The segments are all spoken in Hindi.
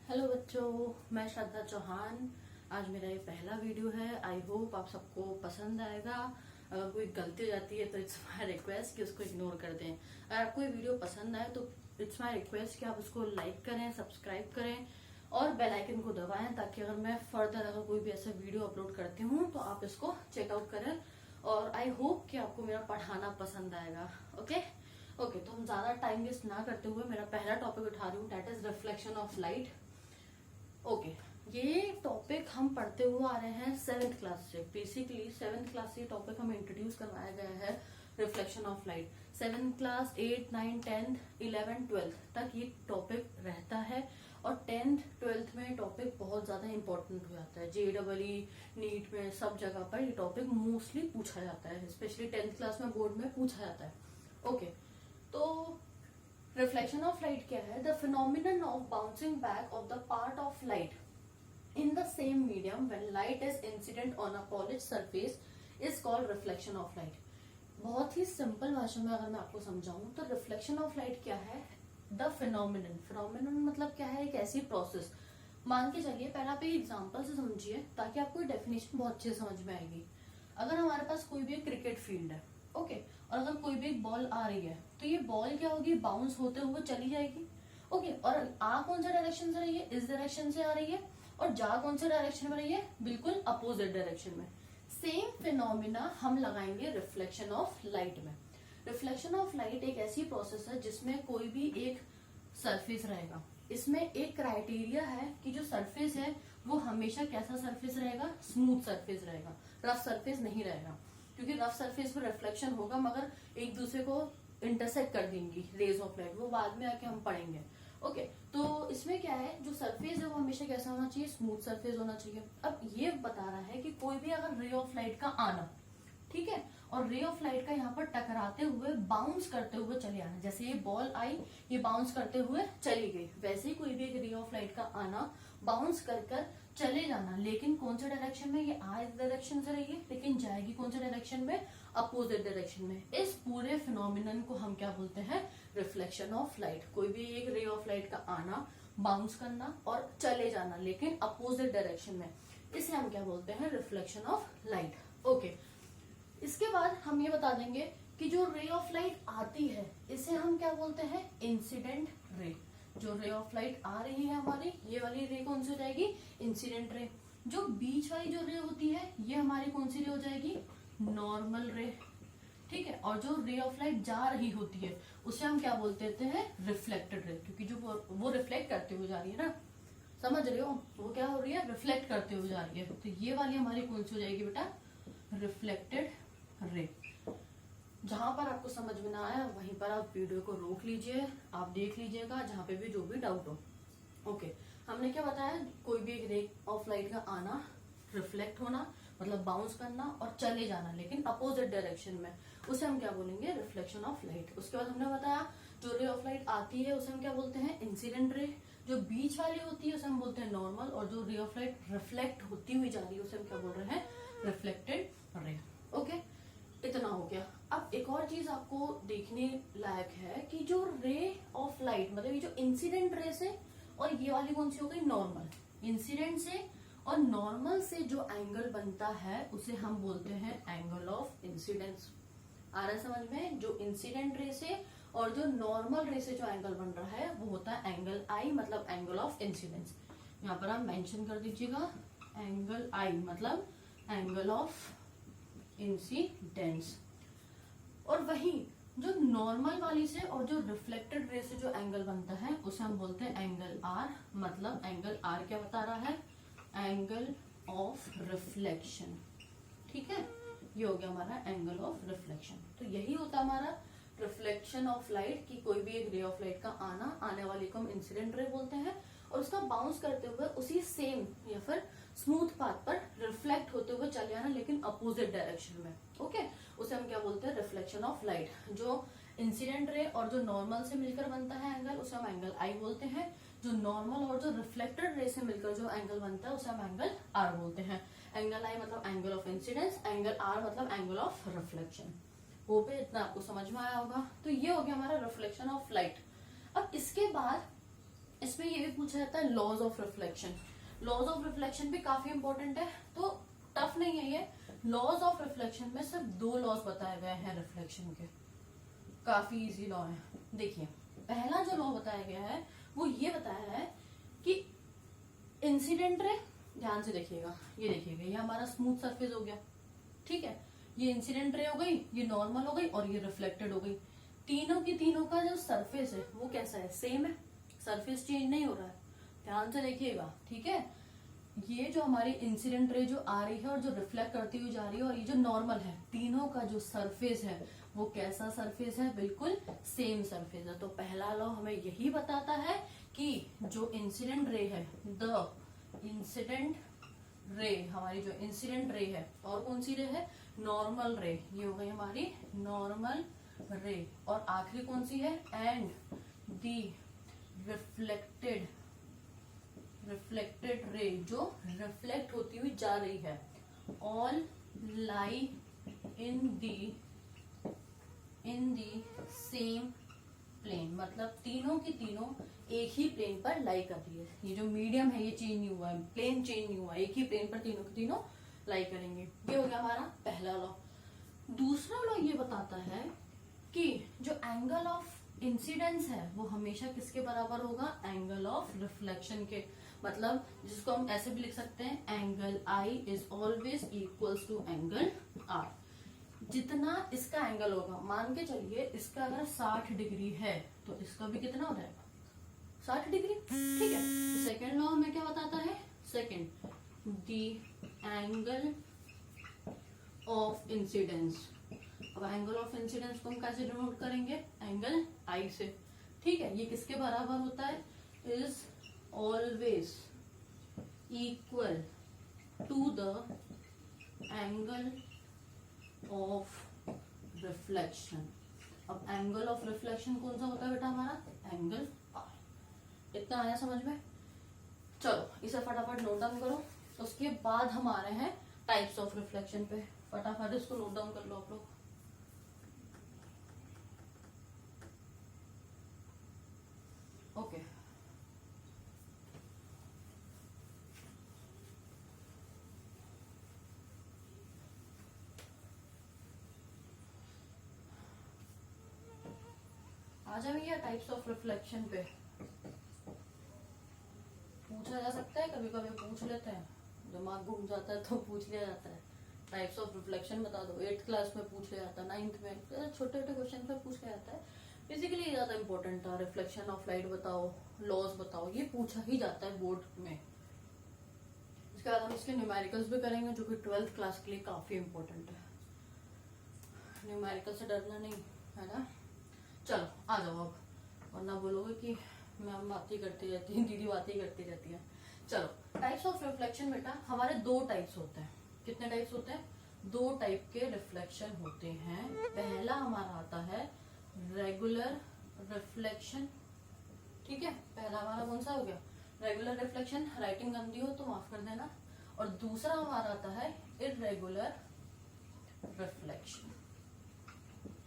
हेलो बच्चों, मैं श्रद्धा चौहान। आज मेरा ये पहला वीडियो है। आई होप आप सबको पसंद आएगा। अगर कोई गलती हो जाती है तो इट्स माय रिक्वेस्ट कि उसको इग्नोर कर दें। अगर आपको ये वीडियो पसंद आए तो इट्स माय रिक्वेस्ट कि आप उसको लाइक करें, सब्सक्राइब करें और बेल आइकन को दबाएं, ताकि अगर मैं फर्दर अगर कोई भी ऐसा वीडियो अपलोड करती हूँ तो आप इसको चेकआउट करें। और आई होप कि आपको मेरा पढ़ाना पसंद आएगा। ओके, तो हम ज्यादा टाइम वेस्ट ना करते हुए मेरा पहला टॉपिक उठा रही हूँ, that is reflection of light. Okay, ये टॉपिक हम पढ़ते हुए आ रहे हैं 7th क्लास से। बेसिकली 7th क्लास से टॉपिक हमें इंट्रोड्यूस करवाया गया है, reflection of light. 7th class 8, 9, 10, 11, 12 तक ये टॉपिक रहता है। और 10th 12th में टॉपिक बहुत ज्यादा इंपॉर्टेंट हो जाता है। JEE नीट में सब जगह पर ये टॉपिक मोस्टली पूछा जाता है, स्पेशली 10th क्लास में बोर्ड में पूछा जाता है। ओके, तो रिफ्लेक्शन ऑफ लाइट क्या है? The phenomenon of bouncing back of the part of light in the same medium when light is incident on a polished surface is called reflection of light. बहुत ही सिंपल भाषा में अगर मैं आपको समझाऊं तो रिफ्लेक्शन ऑफ लाइट क्या है? द फिनोमिनन मतलब क्या है? एक ऐसी प्रोसेस। मान के चलिए, पहले आप एक एग्जाम्पल से समझिए ताकि आपको डेफिनेशन बहुत अच्छे से समझ में आएगी। अगर हमारे पास कोई भी क्रिकेट फील्ड है, ओके, और अगर कोई भी बॉल आ रही है तो ये बॉल क्या होगी? बाउंस होते हुए चली जाएगी। ओके, और आ कौन सा डायरेक्शन से रही है? इस डायरेक्शन से आ रही है। और जा कौन से डायरेक्शन में रही है? बिल्कुल अपोजिट डायरेक्शन में। सेम फिनोमिना हम लगाएंगे रिफ्लेक्शन ऑफ लाइट में। रिफ्लेक्शन ऑफ लाइट एक ऐसी प्रोसेस है जिसमें कोई भी एक सरफेस रहेगा। इसमें एक क्राइटेरिया है कि जो सरफेस है वो हमेशा कैसा सरफेस रहेगा? स्मूथ सरफेस रहेगा, रफ सरफेस नहीं रहेगा। क्योंकि रफ सरफेस पर रिफ्लेक्शन होगा मगर एक दूसरे को इंटरसेक्ट कर देंगी रेज ऑफ लाइट, वो बाद में आके हम पढ़ेंगे। ओके, तो इसमें क्या है, जो सरफेस है वो हमेशा कैसा होना चाहिए? स्मूथ सरफेस होना चाहिए। अब ये बता रहा है कि कोई भी अगर रे ऑफ लाइट का आना, ठीक है, और रे ऑफ लाइट का यहाँ पर टकराते हुए बाउंस करते हुए चले आना, जैसे ये बॉल आई, ये बाउंस करते हुए चली गई, वैसे ही कोई भी एक रे ऑफ लाइट का आना, बाउंस कर चले जाना। लेकिन कौन सा डायरेक्शन में? ये आ इस डायरेक्शन से रही है, लेकिन जाएगी कौन सा डायरेक्शन में? अपोजिट डायरेक्शन में। इस पूरे फिनोमिनन को हम क्या बोलते हैं? Reflection of light. कोई भी एक रे ऑफ लाइट का आना, बाउंस करना और चले जाना, लेकिन अपोजिट डायरेक्शन में, इसे हम क्या बोलते हैं? Reflection of light. ओके, इसके बाद हम ये बता देंगे कि जो रे ऑफ लाइट आती है इसे हम क्या बोलते हैं? Incident ray. जो रे ऑफ लाइट आ रही है हमारी, ये वाली रे कौन सी हो जाएगी? Incident ray. जो बीच वाली जो रे होती है ये हमारी कौन सी रे हो जाएगी? नॉर्मल रे। ठीक है, और जो रे ऑफ लाइट जा रही होती है उसे हम क्या बोलते हैं? Reflected ray. क्योंकि जो वो रिफ्लेक्ट करते हुए जा रही है ना, समझ रहे हो? वो क्या हो रही है? रिफ्लेक्ट करते हुए जा रही है। तो ये वाली हमारी कौन सी हो जाएगी बेटा? Reflected ray. जहां पर आपको समझ में ना आया वहीं पर आप वीडियो को रोक लीजिए, आप देख लीजिएगा जहां पे भी जो भी डाउट हो। ओके, हमने क्या बताया? कोई भी एक रे ऑफ लाइट का आना, रिफ्लेक्ट होना मतलब बाउंस करना और चले जाना, लेकिन अपोजिट डायरेक्शन में, उसे हम क्या बोलेंगे? Reflection of light. उसके बाद हमने बताया जो रे ऑफ लाइट आती है उसे हम क्या बोलते हैं? Incident ray. जो बीच वाली होती है उसे हम बोलते हैं नॉर्मल, और जो रे ऑफ लाइट रिफ्लेक्ट होती हुई जा रही है उसे हम क्या बोल रहे हैं? Reflected ray. ओके, इतना हो गया। अब एक और चीज आपको देखने लायक है कि जो रे ऑफ लाइट मतलब ये जो इंसिडेंट रे से और ये वाली कौन सी हो गई? नॉर्मल। इंसिडेंट से और नॉर्मल से जो एंगल बनता है उसे हम बोलते हैं एंगल ऑफ इंसिडेंस। आ रहा है समझ में? जो इंसिडेंट रे से और जो नॉर्मल रे से जो एंगल बन रहा है वो होता है एंगल आई, मतलब एंगल ऑफ इंसिडेंस। यहाँ पर आप मेंशन कर दीजिएगा, एंगल आई मतलब एंगल ऑफ इंसिडेंस। और वही जो नॉर्मल वाली से और जो रिफ्लेक्टेड रे से जो एंगल बनता है उसे हम बोलते हैं एंगल आर, मतलब एंगल आर क्या बता रहा है? Angle of reflection. ठीक है, ये हो गया हमारा एंगल ऑफ रिफ्लेक्शन। तो यही होता है हमारा रिफ्लेक्शन ऑफ लाइट कि कोई भी एक रे ऑफ लाइट का आना, आने वाले को हम इंसिडेंट रे बोलते हैं, और उसका बाउंस करते हुए उसी सेम या फिर स्मूथ पाथ पर रिफ्लेक्ट होते हुए चले आना, लेकिन अपोजिट डायरेक्शन में। ओके, उसे हम क्या बोलते हैं? Reflection of light. जो इंसिडेंट रे और जो नॉर्मल से मिलकर बनता है एंगल उसे हम एंगल आई बोलते हैं। जो नॉर्मल और जो रिफ्लेक्टेड रे से मिलकर जो एंगल बनता है उसे हम एंगल आर बोलते हैं। एंगल आई मतलब angle of incidence, angle r मतलब एंगल ऑफ रिफ्लेक्शन। वो पे इतना आपको समझ में आया होगा। तो ये हो गया हमारा रिफ्लेक्शन ऑफ लाइट। अब इसके बाद इसमें ये भी पूछा जाता है laws of reflection. Laws of reflection भी काफी इंपॉर्टेंट है, तो टफ नहीं है ये। लॉज ऑफ रिफ्लेक्शन में सिर्फ 2 लॉज बताए गए हैं रिफ्लेक्शन के, काफी इजी लॉ है। देखिए पहला जो लॉ बताया गया है वो ये बताया है कि इंसिडेंट रे, ध्यान से देखिएगा, ये देखिएगा ये हमारा स्मूथ सरफेस हो गया, ठीक है, ये इंसिडेंट रे हो गई, ये नॉर्मल हो गई और ये रिफ्लेक्टेड हो गई। तीनों की तीनों का जो सरफेस है वो कैसा है, सेम है, सरफेस चेंज नहीं हो रहा है। ध्यान से देखिएगा, ठीक है। ये जो हमारी इंसिडेंट रे जो आ रही है और जो रिफ्लेक्ट करती हुई जा रही है और ये जो नॉर्मल है, तीनों का जो सरफेस है वो कैसा सरफेस है, बिल्कुल सेम सरफेस है। तो पहला लॉ हमें यही बताता है कि जो इंसिडेंट रे है, द इंसिडेंट रे, हमारी जो इंसिडेंट रे है, और कौन सी रे है, नॉर्मल रे, ये हो गई हमारी नॉर्मल रे, और आखिरी कौन सी है, एंड दी रिफ्लेक्टेड रे, जो रिफ्लेक्ट होती हुई जा रही है, all lie in the same plane, मतलब तीनों की तीनों एक ही प्लेन पर लाई कर रही है। ये जो मीडियम है ये चेंज नहीं हुआ है, प्लेन चेंज नहीं हुआ, एक ही प्लेन पर तीनों की तीनों लाई करेंगे। ये हो गया हमारा पहला लॉ। दूसरा लॉ ये बताता है कि जो एंगल ऑफ इंसिडेंस है वो हमेशा किसके बराबर होगा, एंगल ऑफ रिफ्लेक्शन के। मतलब जिसको हम ऐसे भी लिख सकते हैं, angle i is always equals to angle r. जितना इसका एंगल होगा, मान के चलिए इसका अगर 60 डिग्री है तो इसका भी कितना हो जाएगा, 60 डिग्री, ठीक है। तो सेकेंड लॉ हमें क्या बताता है, second, the angle of incidence. अब एंगल ऑफ इंसिडेंस को हम कैसे डिनोट करेंगे, एंगल आई से, ठीक है। ये किसके बराबर होता है, is always equal to the angle of reflection. अब एंगल ऑफ रिफ्लेक्शन कौन सा होता है बेटा, हमारा एंगल आर। इतना आया समझ में। चलो इसे फटाफट नोट डाउन करो, उसके बाद हम आ रहे हैं टाइप्स ऑफ रिफ्लेक्शन पे। फटाफट इसको नोट डाउन कर लो आप लोग। ओके, आ जाएंगे टाइप्स ऑफ रिफ्लेक्शन पे। पूछा जा सकता है, कभी कभी पूछ लेते हैं, दिमाग घूम जाता है तो पूछ लिया जाता है, टाइप्स ऑफ रिफ्लेक्शन बता दो। 8th क्लास में पूछ लिया जाता है, 9th में, छोटे छोटे क्वेश्चन पे पूछ लिया जाता है। बेसिकली ज्यादा इंपॉर्टेंट था, रिफ्लेक्शन ऑफ लाइट बताओ, लॉज बताओ, ये पूछा ही जाता है बोर्ड में। इसके बाद हम इसके न्यूमेरिकल्स भी करेंगे, जो कि 12th क्लास के लिए काफी इंपॉर्टेंट है। न्यूमेरिकल से डरना नहीं है ना। चलो आ जाओ अब, वरना बोलोगे कि मैम बात ही करती रहती है, दीदी बात ही करती रहती है। चलो टाइप्स ऑफ रिफ्लेक्शन बेटा, हमारे 2 टाइप्स होते हैं। कितने टाइप्स होते हैं, 2 टाइप के रिफ्लेक्शन होते हैं। पहला हमारा आता है रेगुलर रिफ्लेक्शन, ठीक है। पहला हमारा कौन सा हो गया, रेगुलर रिफ्लेक्शन, राइटिंग गंदी हो तो माफ कर देना। और दूसरा हमारा आता है इर्रेगुलर रिफ्लेक्शन,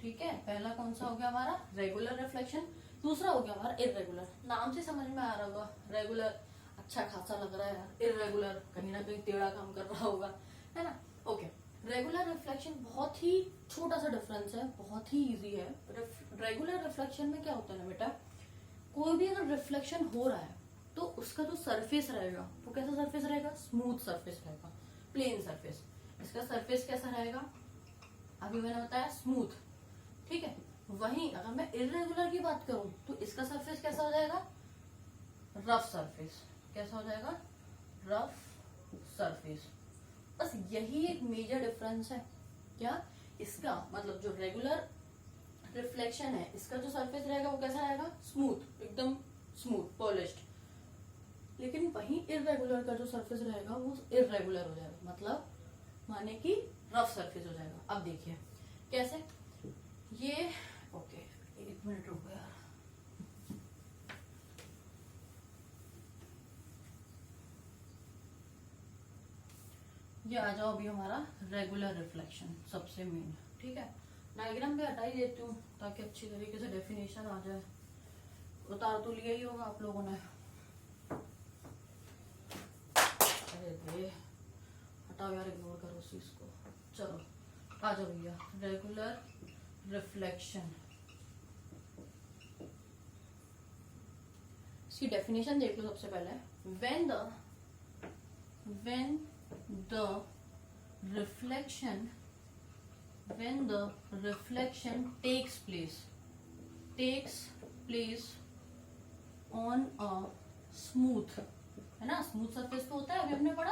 ठीक है। पहला कौन सा हो गया हमारा, रेगुलर रिफ्लेक्शन, दूसरा हो गया हमारा इर्रेगुलर। नाम से समझ में आ रहा होगा, रेगुलर अच्छा खासा लग रहा है यार, इर्रेगुलर कहीं ना कहीं टेढ़ा काम कर रहा होगा, है ना। ओके, रेगुलर रिफ्लेक्शन बहुत ही छोटा सा डिफरेंस है, बहुत ही इजी है। रेगुलर रिफ्लेक्शन में क्या होता है ना बेटा, कोई भी अगर रिफ्लेक्शन हो रहा है तो उसका जो सरफेस रहेगा वो कैसा सरफेस रहेगा, स्मूथ सरफेस रहेगा, प्लेन सरफेस। इसका सरफेस कैसा रहेगा, अभी मैंने बताया स्मूथ, ठीक है। वहीं अगर मैं इर्रेगुलर की बात करूं तो इसका सरफेस कैसा हो जाएगा, रफ सरफेस। कैसा हो जाएगा, रफ सरफेस। बस यही एक मेजर डिफरेंस है। क्या, इसका मतलब जो रेगुलर रिफ्लेक्शन है, इसका जो सरफेस रहेगा वो कैसा रहेगा, स्मूथ, एकदम स्मूथ पॉलिश्ड। लेकिन वहीं इर्रेगुलर का जो सरफेस रहेगा वो इर्रेगुलर हो जाएगा, मतलब माने कि रफ सरफेस हो जाएगा। अब देखिए कैसे, ये ओके, 1 मिनट रुको यार। ये आ जाओ अभी हमारा रेगुलर रिफ्लेक्शन सबसे मेन, ठीक है। डायग्राम भी हटा ही देती हूँ ताकि अच्छी तरीके से डेफिनेशन आ जाए। उतार तो लिया ही होगा आप लोगों ने, अरे रे, हटाओ यार, इग्नोर करो उस चीज को। चलो आ जाओ भैया, रेगुलर रिफ्लेक्शन। इसकी डेफिनेशन देख लो सबसे पहले। when the reflection takes place on a smooth, है ना, स्मूथ सरफेस तो होता है, अभी हमने पढ़ा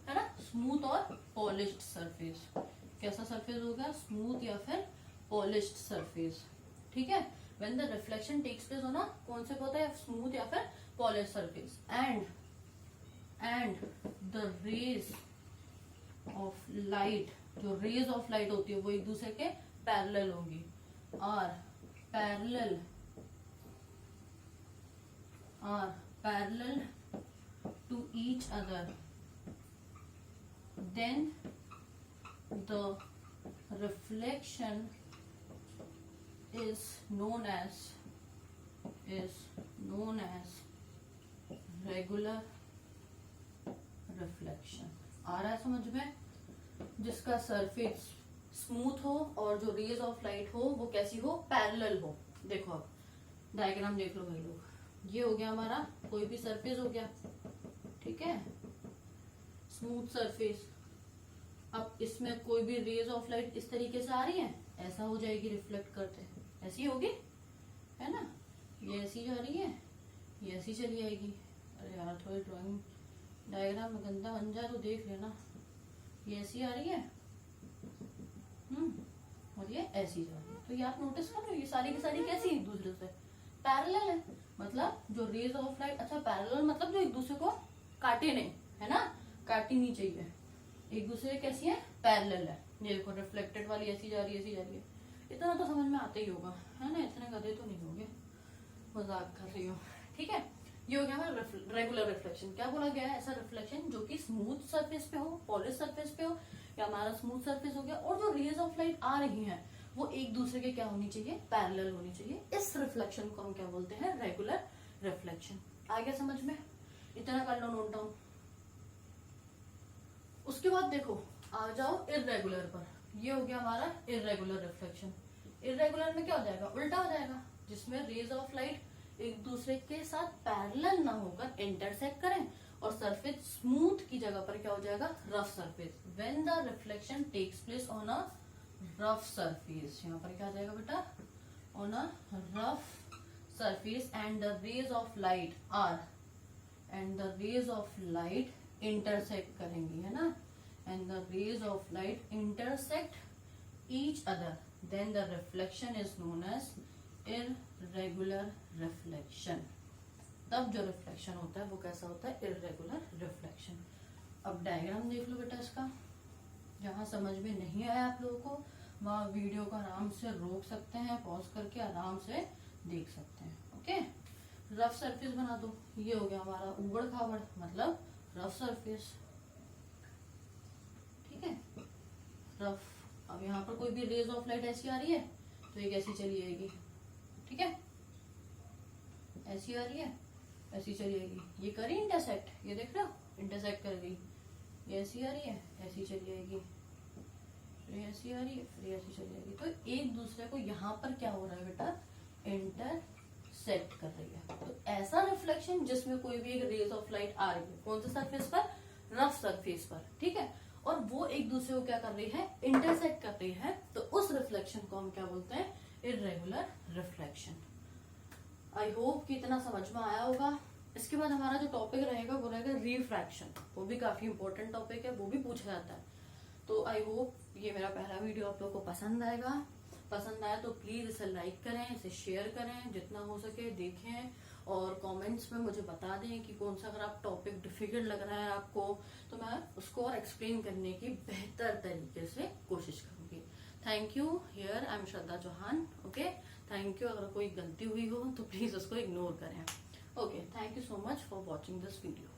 है ना, स्मूथ और पॉलिश्ड सरफेस। कैसा सरफेस हो गया, स्मूथ या फिर पॉलिश्ड सरफेस, ठीक है। when the reflection takes place on a, कौन से होता है, स्मूथ या फिर polished surface, and the rays of light, जो रेज ऑफ लाइट होती है वो एक दूसरे के पैरेलल होंगी, are parallel to each other, then the reflection is known as regular reflection। आ रहा है समझ में? जिसका सरफेस स्मूथ हो और जो रेज ऑफ लाइट हो वो कैसी हो, पैरेलल हो। देखो अब डायग्राम देख लो भाई लोग, ये हो गया हमारा कोई भी सरफेस हो गया, ठीक है, स्मूथ सरफेस। अब इसमें कोई भी रेज ऑफ लाइट इस तरीके से आ रही है, ऐसा हो जाएगी रिफ्लेक्ट करते, ऐसी होगी, है ना, ये ऐसी जा रही है, ये ऐसी चली आएगी। अरे यार थोड़ी ड्राइंग डायग्राम में गंदा बन जाए तो देख लेना, ये ऐसी आ रही है, और ये ऐसी जा रही है। तो ये आप नोटिस करो, ये सारी की सारी कैसी एक दूसरे से पैरेलल है, मतलब जो रेज ऑफ लाइट, अच्छा पैरेलल मतलब जो एक दूसरे को काटे नहीं, है ना, काटी नहीं चाहिए, एक दूसरे कैसी है, पैरेलल है। ये देखो रिफ्लेक्टेड वाली ऐसी जा रही है, ऐसी जा रही है। इतना तो समझ में आता ही होगा, है ना, इतने गधे तो नहीं होंगे, मजाक कर रही हूँ, ठीक है। ये हो गया हमारा रेगुलर रिफ्लेक्शन। क्या बोला गया है, ऐसा रिफ्लेक्शन जो कि स्मूथ सरफेस पे हो, पॉलिश सरफेस पे हो, या हमारा स्मूथ सरफेस हो गया, और जो रेज ऑफ लाइट आ रही हैं वो एक दूसरे के क्या होनी चाहिए, पैरेलल होनी चाहिए। इस रिफ्लेक्शन को हम क्या बोलते हैं, रेगुलर रिफ्लेक्शन। आ गया समझ में? इतना कर लो नोट डाउन। उसके बाद देखो आ जाओ इर्रेगुलर पर। ये हो गया हमारा इर्रेगुलर रिफ्लेक्शन। इर्रेगुलर में क्या हो जाएगा, उल्टा हो जाएगा, जिसमें रेज ऑफ लाइट एक दूसरे के साथ पैरेलल ना होकर इंटरसेक्ट करें, और सरफेस स्मूथ की जगह पर क्या हो जाएगा, rough surface. When the reflection takes place on a rough surface, यहाँ पर क्या आ जाएगा बेटा, on a rough surface, and the rays of light intersect करेंगी, है ना, and the rays of light intersect each other, then the reflection is known as irregular reflection. तब जो रिफ्लेक्शन होता है वो कैसा होता है, इर्रेगुलर रिफ्लेक्शन। अब डायग्राम देख लो बेटा इसका, जहां समझ में नहीं आया आप लोगों को वहां वीडियो को आराम से रोक सकते हैं, पॉज करके आराम से देख सकते हैं, ओके। रफ सरफेस बना दो, ये हो गया हमारा उबड़ खाबड़, मतलब रफ सरफेस, ठीक है, रफ। अब यहाँ पर कोई भी रेज ऑफ लाइट ऐसी आ रही है तो ये कैसी चली जाएगी, ठीक है, ऐसी आ रही है, ऐसी चली जाएगी। ये करी इंटरसेक्ट, ये देख रहे हो, इंटरसेक्ट कर गई, ये ऐसी आ रही है, ऐसी चली जाएगी, फिर ऐसी आ रही है, फिर ऐसी चली जाएगी। तो एक दूसरे को यहाँ पर क्या हो रहा है बेटा, इंटरसेक्ट कर रही है। तो ऐसा रिफ्लेक्शन जिसमें कोई भी एक रेज ऑफ लाइट आ रही है, कौन से सरफेस पर, रफ सरफेस पर, ठीक है, और वो एक दूसरे को क्या कर रही है, इंटरसेक्ट कर रही है, तो उस रिफ्लेक्शन को हम क्या बोलते हैं, इर्रेगुलर रिफ्लेक्शन। आई होप कि इतना समझ में आया होगा। इसके बाद हमारा जो टॉपिक रहेगा वो रहेगा रिफ्रैक्शन। वो भी काफी इंपॉर्टेंट टॉपिक है, वो भी पूछा जाता है। तो आई होप ये मेरा पहला वीडियो आप लोग को पसंद आएगा। पसंद आया तो प्लीज इसे लाइक करें, इसे शेयर करें, जितना हो सके देखें, और कमेंट्स में मुझे बता दें कि कौन सा अगर आप टॉपिक डिफिकल्ट लग रहा है आपको, तो मैं उसको और एक्सप्लेन करने की बेहतर तरीके से कोशिश करूंगी। Thank you. Here I am Shraddha Chauhan. Okay, thank you. अगर कोई गलती हुई हो तो प्लीज उसको इग्नोर करें। Okay, thank you so much for watching this video.